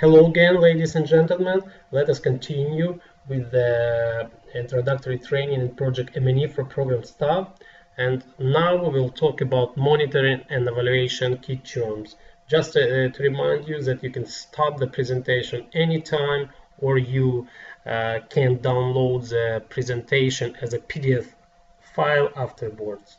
Hello again, ladies and gentlemen. Let us continue with the introductory training in Project M&E for program staff. And now we will talk about monitoring and evaluation key terms. Just to remind you that you can stop the presentation anytime, or you can download the presentation as a PDF file afterwards.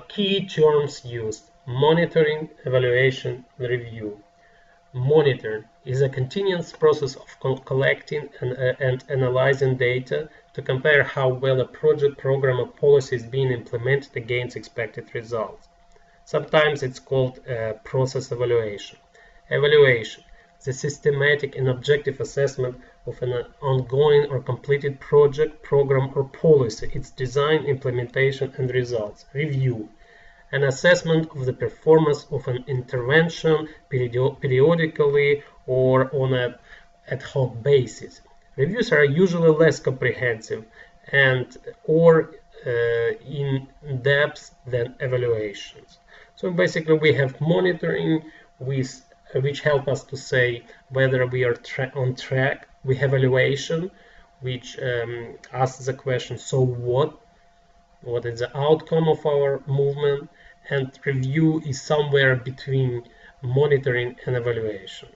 Key terms used: monitoring, evaluation, review. Monitoring is a continuous process of collecting and analyzing data to compare how well a project, program, or policy is being implemented against expected results. Sometimes it's called process evaluation. Evaluation: the systematic and objective assessment of an ongoing or completed project, program, or policy, its design, implementation, and results. Review: an assessment of the performance of an intervention periodically or on an ad hoc basis. Reviews are usually less comprehensive and or in-depth than evaluations. So basically we have monitoring, which help us to say whether we are on track. We have evaluation, which asks the question, so what is the outcome of our movement? And review is somewhere between monitoring and evaluation.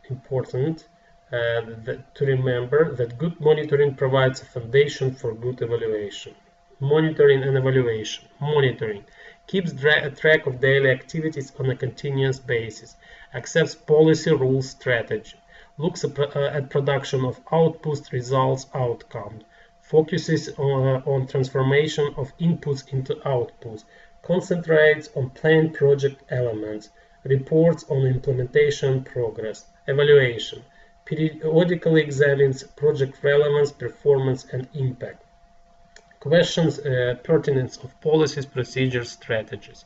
Important to remember that good monitoring provides a foundation for good evaluation. Monitoring and evaluation. Monitoring keeps track of daily activities on a continuous basis, accepts policy, rules, strategy, looks at production of outputs, results, outcomes, focuses on transformation of inputs into outputs, concentrates on planned project elements, reports on implementation progress. Evaluation periodically examines project relevance, performance, and impact. Questions pertinence of policies, procedures, strategies.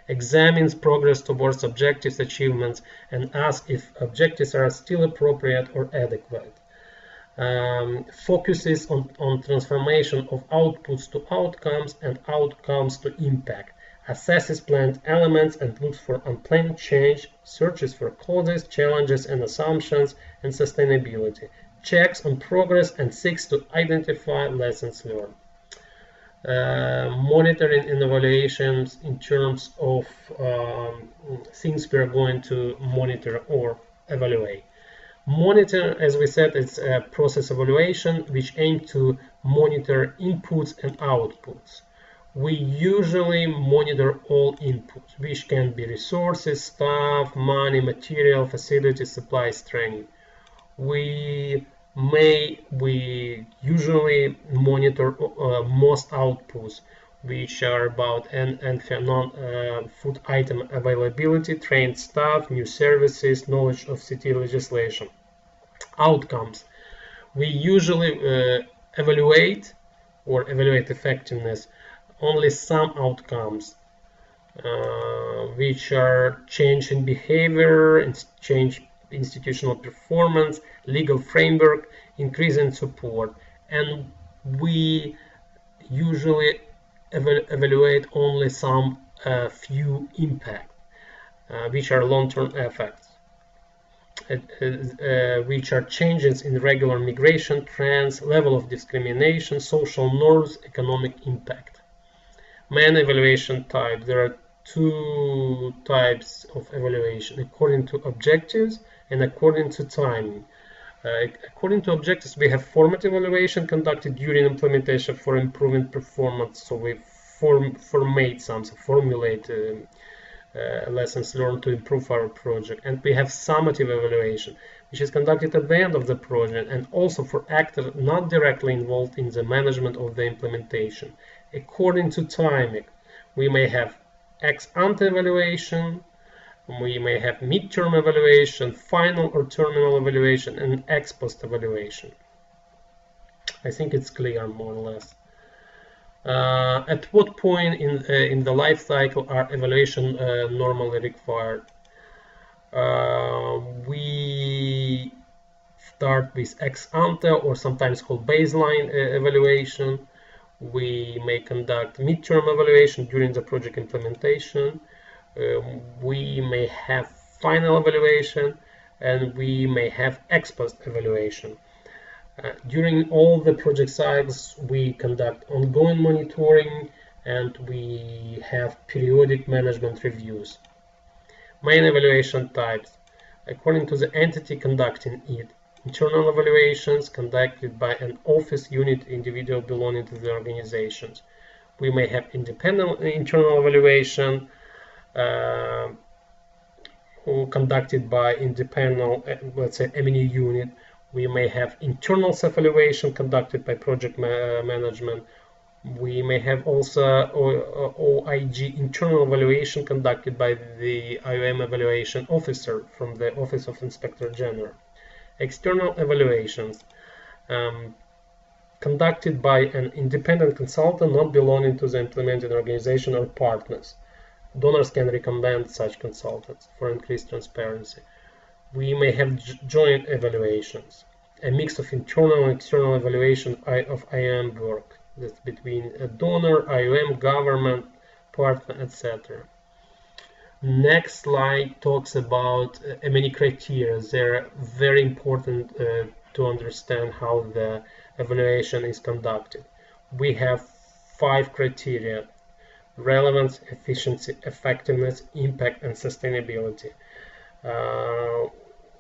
Examines progress towards objectives, achievements, and asks if objectives are still appropriate or adequate. Focuses on transformation of outputs to outcomes and outcomes to impact. Assesses planned elements and looks for unplanned change. Searches for causes, challenges, and assumptions, and sustainability. Checks on progress and seeks to identify lessons learned. Monitoring and evaluations in terms of things we are going to monitor or evaluate. Monitor, as we said, it's a process evaluation which aims to monitor inputs and outputs. We usually monitor all inputs, which can be resources, staff, money, material, facilities, supplies, training. We usually monitor most outputs, which are about non-food item availability, trained staff, new services, knowledge of city legislation. Outcomes: we usually evaluate effectiveness only some outcomes, which are change in behavior, change institutional performance, legal framework, increase in support, and we usually evaluate only some few impact, which are long-term effects, which are changes in regular migration trends, level of discrimination, social norms, economic impact. Main evaluation type: there are two types of evaluation, according to objectives and according to timing. According to objectives, we have formative evaluation conducted during implementation for improving performance. So we formulate lessons learned to improve our project. And we have summative evaluation, which is conducted at the end of the project and also for actors not directly involved in the management of the implementation. According to timing, we may have ex-ante evaluation, we may have mid-term evaluation, final or terminal evaluation, and ex-post evaluation. I think it's clear, more or less. At what point in the life cycle are evaluation normally required? We start with ex-ante, or sometimes called baseline evaluation. We may conduct midterm evaluation during the project implementation. We may have final evaluation, and we may have ex post evaluation. During all the project cycles, we conduct ongoing monitoring and we have periodic management reviews. Main evaluation types. According to the entity conducting it, internal evaluations conducted by an office, unit, individual belonging to the organizations. We may have independent internal evaluation conducted by independent, let's say, M&E unit. We may have internal self-evaluation conducted by project management. We may have also OIG internal evaluation conducted by the IOM evaluation officer from the Office of Inspector General. External evaluations conducted by an independent consultant not belonging to the implementing organization or partners. Donors can recommend such consultants for increased transparency. We may have joint evaluations, a mix of internal and external evaluation of IOM work. That's between a donor, IOM, government, partner, etc. Next slide talks about M&E criteria. They're very important to understand how the evaluation is conducted. We have 5 criteria: relevance, efficiency, effectiveness, impact, and sustainability.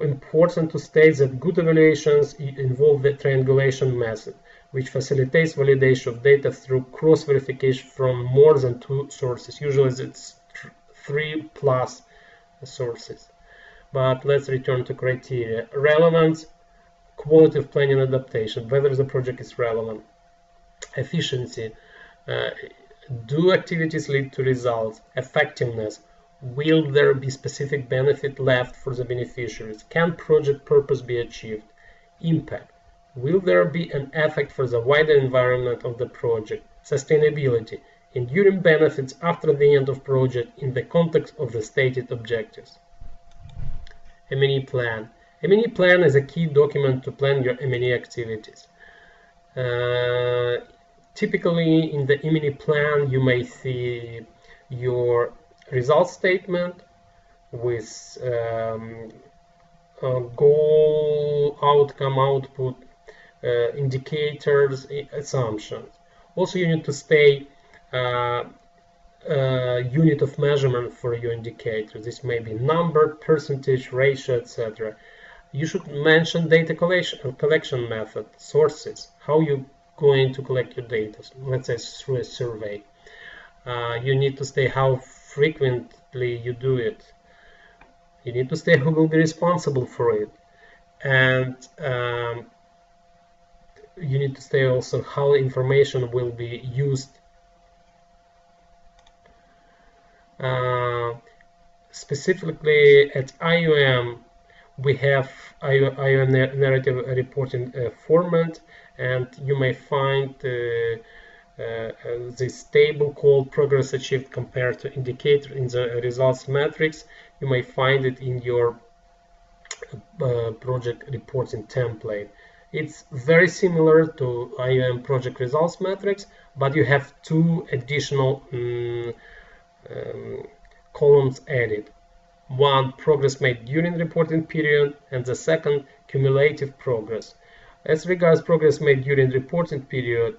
Important to state that good evaluations involve the triangulation method, which facilitates validation of data through cross-verification from more than 2 sources. Usually it's 3+ sources. But let's return to criteria. Relevance, quality of planning adaptation, whether the project is relevant. Efficiency, do activities lead to results? Effectiveness, will there be specific benefit left for the beneficiaries? Can project purpose be achieved? Impact, will there be an effect for the wider environment of the project? Sustainability, enduring benefits after the end of project in the context of the stated objectives. M&E plan. M&E plan is a key document to plan your M&E activities. Typically, in the M&E plan, you may see your result statement with goal, outcome, output, indicators, assumptions. Also, you need to state unit of measurement for your indicator. This may be number, percentage, ratio, etc. You should mention data collection method, sources, how you're going to collect your data, let's say through a survey. You need to state how frequently you do it. You need to state who will be responsible for it. And you need to state also how information will be used. Specifically at IOM, we have IOM narrative reporting format, and you may find this table called progress achieved compared to indicator in the results matrix. You may find it in your project reporting template. It's very similar to IOM project results matrix, but you have 2 additional columns added. One, progress made during the reporting period, and the second, cumulative progress. As regards progress made during the reporting period,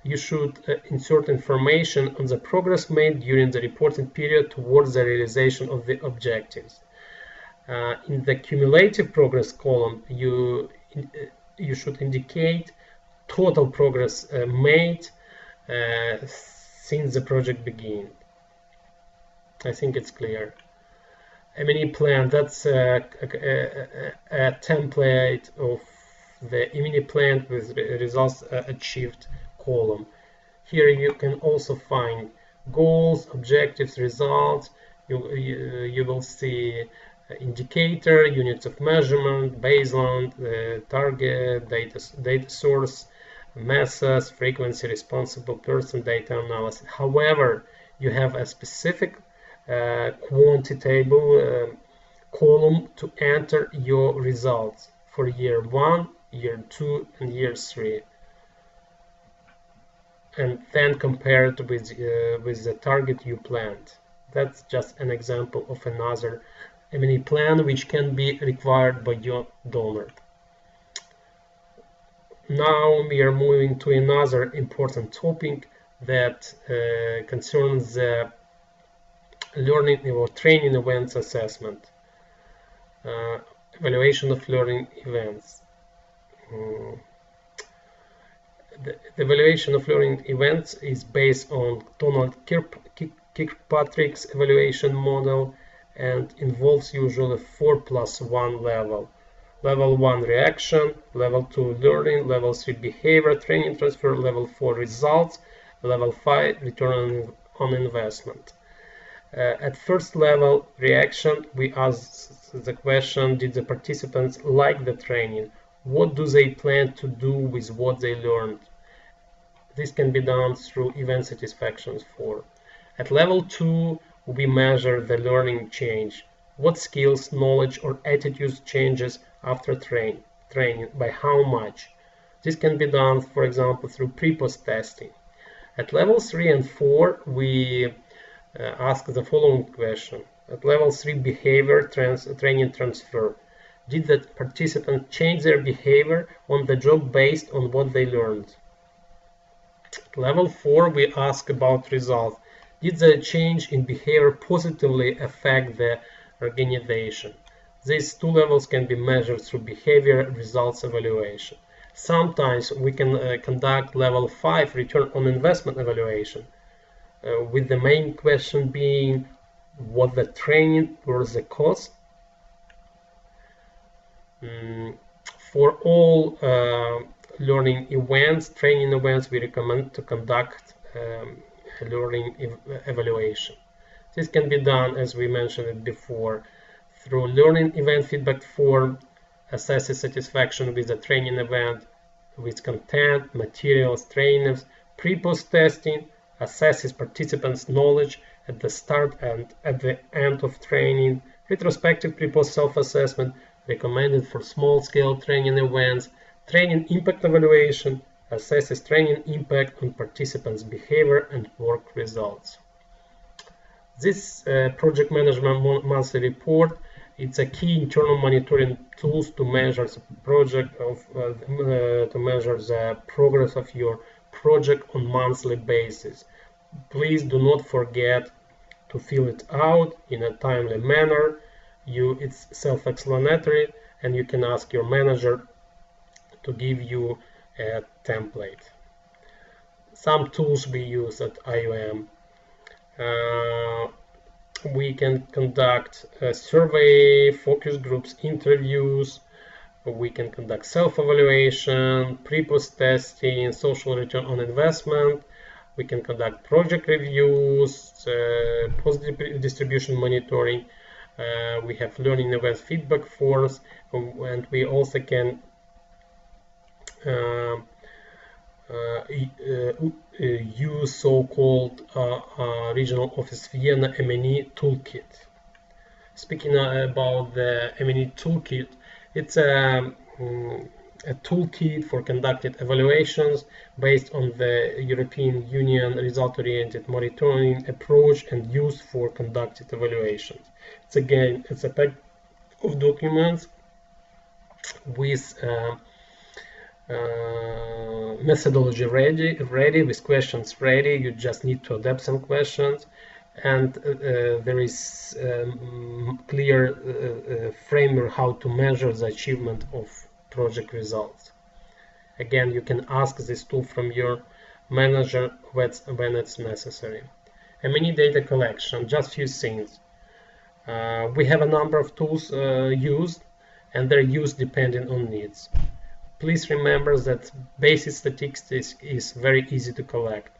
you should insert information on the progress made during the reporting period towards the realization of the objectives. In the cumulative progress column, you should indicate total progress made since the project began. I think it's clear. M&E plan, that's a template of the M&E plan with results achieved column. Here you can also find goals, objectives, results. You will see indicator, units of measurement, baseline, target, data source, methods, frequency, responsible person, data analysis. However, you have a specific quantitable column to enter your results for year 1, year 2, and year 3. and then compare it with the target you planned. That's just an example of another M&E plan which can be required by your donor. Now we are moving to another important topic that concerns the learning or training events assessment, evaluation of learning events. The evaluation of learning events is based on Donald Kirkpatrick's evaluation model and involves usually 4+1 level. Level 1 reaction, level 2 learning, level 3 behavior, training transfer, level 4 results, level 5 return on investment. At first level reaction, we ask the question, did the participants like the training? What do they plan to do with what they learned? This can be done through event satisfaction score. At level 2, we measure the learning change. What skills, knowledge, or attitudes changes after training, by how much? This can be done, for example, through pre-post testing. At levels 3 and 4, we ask the following question. At level 3, behavior training transfer. Did the participant change their behavior on the job based on what they learned? At level 4, we ask about results. Did the change in behavior positively affect the organization? These two levels can be measured through behavior results evaluation. Sometimes we can conduct level 5 return on investment evaluation, with the main question being what the training was the cost. For all learning events, training events, we recommend to conduct a learning evaluation. This can be done, as we mentioned it before, through learning event feedback form, assesses satisfaction with the training event, with content, materials, trainers, pre-post testing, assesses participants' knowledge at the start and at the end of training, retrospective pre-post self-assessment, recommended for small-scale training events, training impact evaluation, assesses training impact on participants' behavior and work results. This project management monthly report, it's a key internal monitoring tools to measure the the progress of your project on monthly basis. Please do not forget to fill it out in a timely manner. It's self-explanatory, and you can ask your manager to give you a template. Some tools we use at IOM. We can conduct a survey, focus groups, interviews. We can conduct self-evaluation, pre-post testing, social return on investment. We can conduct project reviews, post-distribution monitoring. We have learning event feedback forms, and we also can use so-called Regional Office Vienna M&E Toolkit. Speaking about the M&E Toolkit, it's a toolkit for conducting evaluations based on the European Union result-oriented monitoring approach and used for conducted evaluations. It's a pack of documents with methodology ready, with questions ready. You just need to adapt some questions, and there is clear framework how to measure the achievement of project results. Again, you can ask this tool from your manager when it's necessary. M&E data collection, just few things. We have a number of tools used, and they're used depending on needs. Please remember that basic statistics is very easy to collect.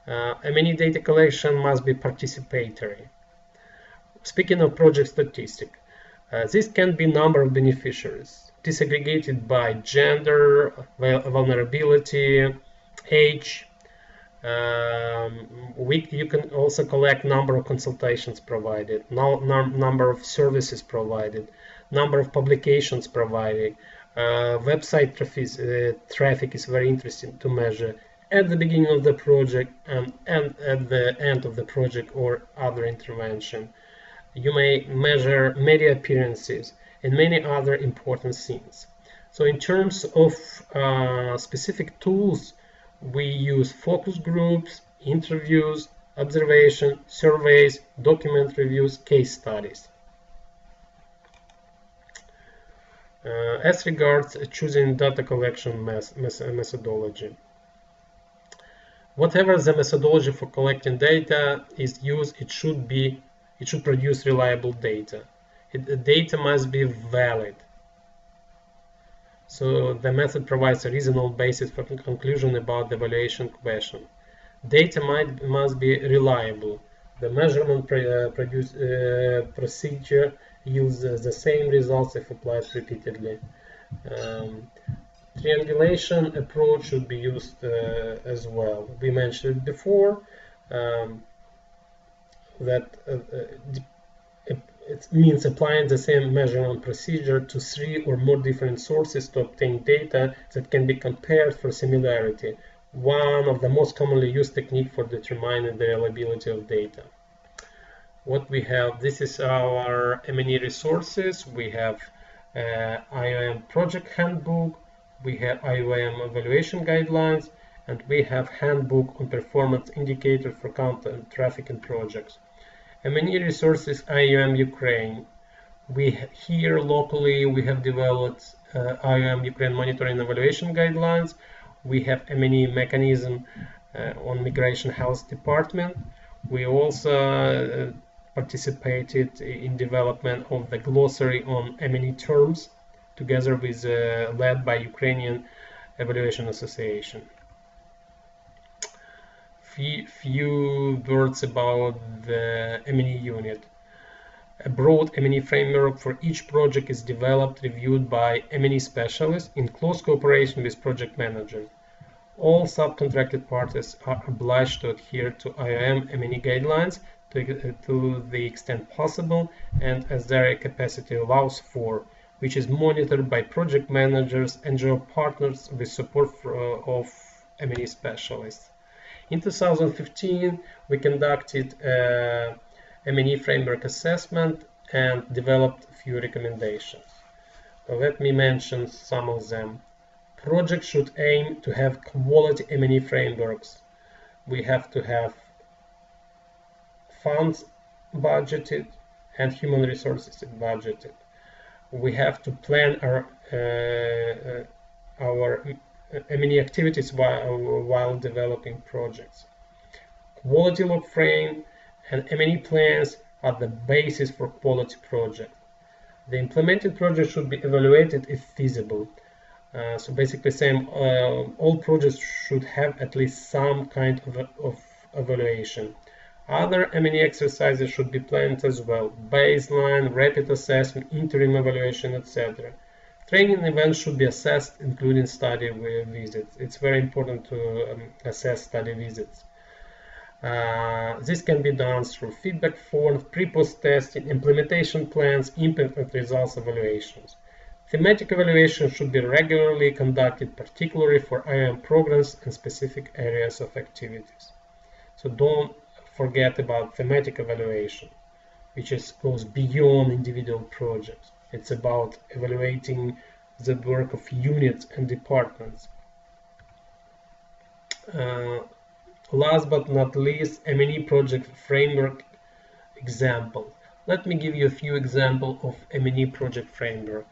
M&E data collection must be participatory. Speaking of project statistics, this can be number of beneficiaries, disaggregated by gender, vulnerability, age. You can also collect number of consultations provided, number of services provided, number of publications provided. Website traffic is very interesting to measure, at the beginning of the project and at the end of the project or other intervention. You may measure media appearances and many other important things. So in terms of specific tools, we use focus groups, interviews, observation, surveys, document reviews, case studies. As regards choosing data collection methodology, whatever the methodology for collecting data is used, it should produce reliable data. Data must be valid. So the method provides a reasonable basis for conclusion about the evaluation question. Data must be reliable. The measurement procedure yields the same results if applied repeatedly. Triangulation approach should be used as well. We mentioned before that it means applying the same measurement procedure to 3 or more different sources to obtain data that can be compared for similarity. One of the most commonly used techniques for determining the reliability of data. What we have, this is our M&E resources. We have IOM project handbook, we have IOM evaluation guidelines, and we have handbook on performance indicators for counter trafficking projects. M&E resources IOM Ukraine. Here locally we have developed IOM Ukraine monitoring evaluation guidelines. We have M&E mechanism on Migration Health Department. We also participated in development of the glossary on M&E terms, together with led by Ukrainian Evaluation Association. Few words about the M&E unit. A broad M&E framework for each project is developed, reviewed by M&E specialists in close cooperation with project managers. All subcontracted parties are obliged to adhere to IOM M&E guidelines to the extent possible and as their capacity allows for, which is monitored by project managers and job partners with support of M&E specialists. In 2015, we conducted M&E framework assessment and developed a few recommendations. So let me mention some of them. Projects should aim to have quality M&E frameworks. We have to have funds budgeted and human resources budgeted. We have to plan our M&E activities while developing projects. Quality log frame and M&E plans are the basis for quality project. The implemented project should be evaluated if feasible. So basically saying all projects should have at least some kind of evaluation. Other M&E exercises should be planned as well: baseline, rapid assessment, interim evaluation, etc. Training events should be assessed, including study visits. It's very important to assess study visits. This can be done through feedback forms, pre-post testing, implementation plans, impact and results evaluations. Thematic evaluation should be regularly conducted, particularly for IOM programs and specific areas of activities. So don't forget about thematic evaluation, which goes beyond individual projects. It's about evaluating the work of units and departments. Last but not least, M&E project framework example. Let me give you a few examples of M&E project framework.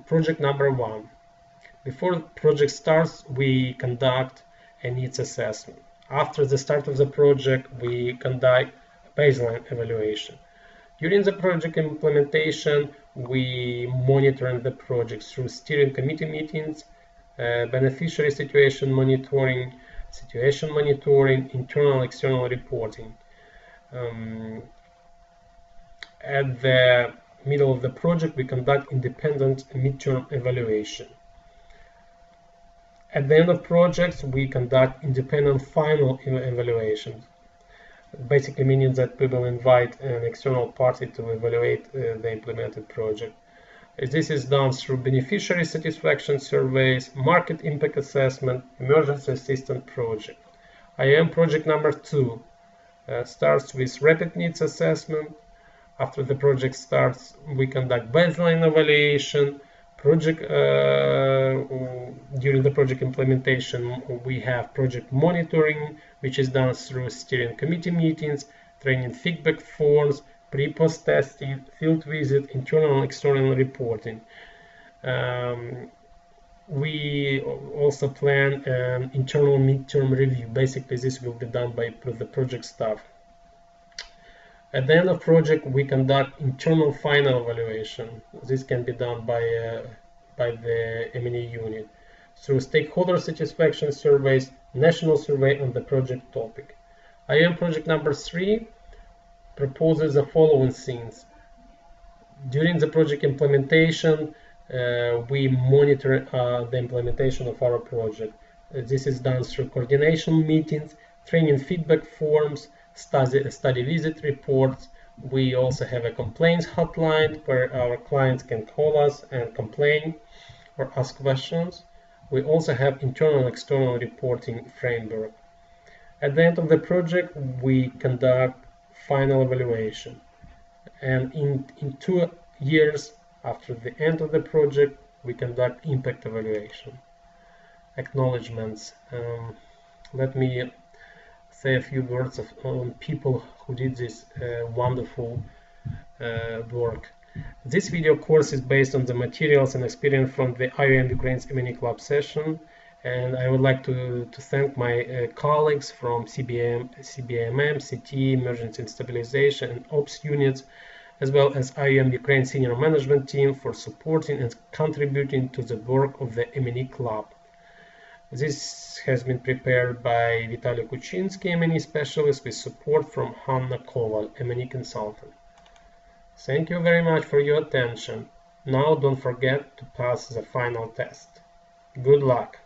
Project number 1. Before the project starts, we conduct a needs assessment. After the start of the project, we conduct a baseline evaluation. During the project implementation, we monitor the project through steering committee meetings, beneficiary situation monitoring, internal, external reporting. At the middle of the project, we conduct independent midterm evaluation. At the end of projects, we conduct independent final evaluations. Basically meaning that we will invite an external party to evaluate the implemented project. This is done through beneficiary satisfaction surveys, market impact assessment, emergency assistance project. IAM project number 2 starts with rapid needs assessment. After the project starts, we conduct baseline evaluation. During the project implementation, we have project monitoring, which is done through steering committee meetings, training feedback forms, pre-post testing, field visit, internal and external reporting. We also plan an internal midterm review. Basically, this will be done by the project staff. At the end of project, we conduct internal final evaluation. This can be done by the M&E unit through stakeholder satisfaction surveys, national survey on the project topic. IAM project number 3 proposes the following things. During the project implementation, we monitor the implementation of our project. This is done through coordination meetings, training feedback forms, study visit reports. We also have a complaints hotline where our clients can call us and complain or ask questions. We also have internal and external reporting framework. At the end of the project, we conduct final evaluation. And in 2 years after the end of the project, we conduct impact evaluation. Acknowledgements. Let me say a few words on people who did this wonderful work. This video course is based on the materials and experience from the IAM Ukraine's M&E Club session, and I would like to thank my colleagues from CBMM, CT, Emergency and Stabilization, and Ops units, as well as IAM Ukraine Senior Management Team for supporting and contributing to the work of the M&E Club. This has been prepared by Vitaly Kuchinsky, M&E Specialist, with support from Hanna Koval, M&E Consultant. Thank you very much for your attention. Now don't forget to pass the final test. Good luck!